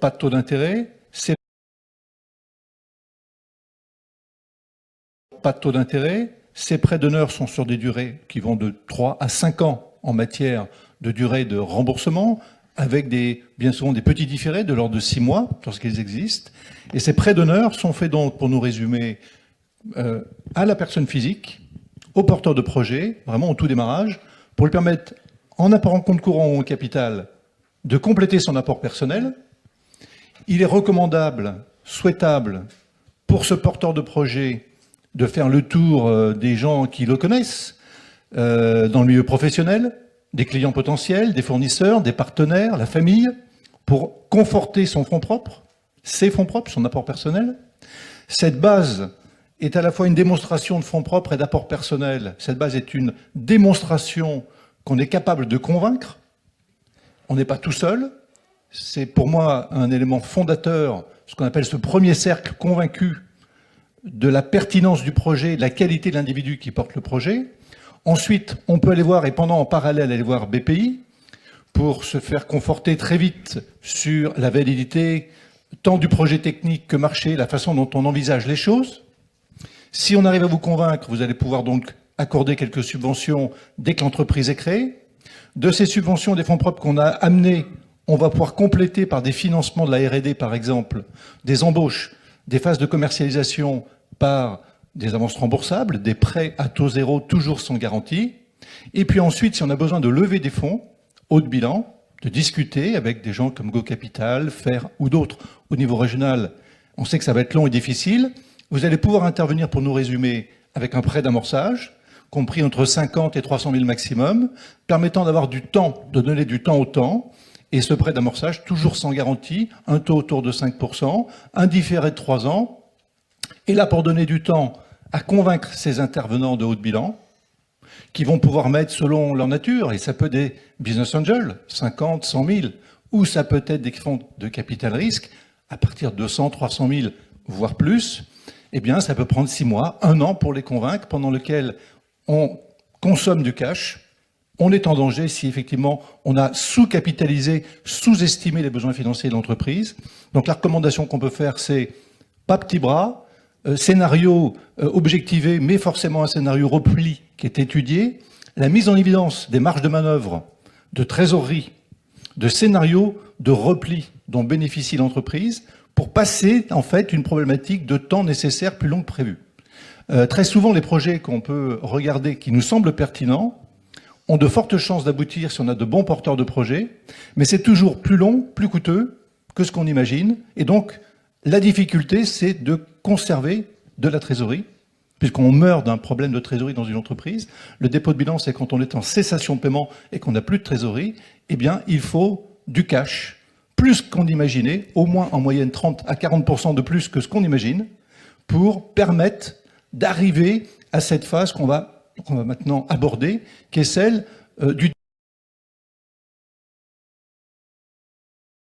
pas de taux d'intérêt, ces prêts d'honneur sont sur des durées qui vont de 3 à 5 ans en matière de durée de remboursement, avec bien souvent des petits différés de l'ordre de 6 mois, lorsqu'ils existent. Et ces prêts d'honneur sont faits donc, pour nous résumer, à la personne physique, au porteur de projet, vraiment au tout démarrage, pour lui permettre, en apport en compte courant ou en capital, de compléter son apport personnel. Il est recommandable, souhaitable, pour ce porteur de projet, de faire le tour des gens qui le connaissent, dans le milieu professionnel, des clients potentiels, des fournisseurs, des partenaires, la famille, pour conforter son fonds propre, ses fonds propres, son apport personnel. Cette base est à la fois une démonstration de fonds propres et d'apport personnel. Cette base est une démonstration qu'on est capable de convaincre. On n'est pas tout seul. C'est pour moi un élément fondateur, ce qu'on appelle ce premier cercle convaincu de la pertinence du projet, de la qualité de l'individu qui porte le projet. Ensuite, on peut aller voir, et pendant en parallèle, aller voir BPI, pour se faire conforter très vite sur la validité tant du projet technique que marché, la façon dont on envisage les choses. Si on arrive à vous convaincre, vous allez pouvoir donc accorder quelques subventions dès que l'entreprise est créée. De ces subventions, des fonds propres qu'on a amenés, on va pouvoir compléter par des financements de la R&D, par exemple, des embauches, des phases de commercialisation par des avances remboursables, des prêts à taux zéro, toujours sans garantie. Et puis ensuite, si on a besoin de lever des fonds, haut de bilan, de discuter avec des gens comme Go Capital, FAIR ou d'autres au niveau régional, on sait que ça va être long et difficile. Vous allez pouvoir intervenir, pour nous résumer, avec un prêt d'amorçage, compris entre 50 et 300 000 maximum, permettant d'avoir du temps, de donner du temps au temps. Et ce prêt d'amorçage, toujours sans garantie, un taux autour de 5%, un différé de 3 ans, et là pour donner du temps à convaincre ces intervenants de haut de bilan, qui vont pouvoir mettre selon leur nature, et ça peut être des business angels, 50, 100 000, ou ça peut être des fonds de capital risque, à partir de 200, 300 000, voire plus, eh bien ça peut prendre 6 mois, 1 an pour les convaincre, pendant lequel on consomme du cash. On est en danger si effectivement on a sous-capitalisé, sous-estimé les besoins financiers de l'entreprise. Donc la recommandation qu'on peut faire, c'est pas petit bras, scénario objectivé, mais forcément un scénario repli qui est étudié, la mise en évidence des marges de manœuvre, de trésorerie, de scénarios de repli dont bénéficie l'entreprise pour passer en fait une problématique de temps nécessaire plus long que prévu. Très souvent, les projets qu'on peut regarder qui nous semblent pertinents ont de fortes chances d'aboutir si on a de bons porteurs de projets, mais c'est toujours plus long, plus coûteux que ce qu'on imagine. Et donc, la difficulté, c'est de conserver de la trésorerie, puisqu'on meurt d'un problème de trésorerie dans une entreprise. Le dépôt de bilan, c'est quand on est en cessation de paiement et qu'on n'a plus de trésorerie, eh bien, il faut du cash, plus qu'on imaginait, au moins en moyenne 30 à 40% de plus que ce qu'on imagine, pour permettre d'arriver à cette phase qu'on va maintenant aborder, qui est celle du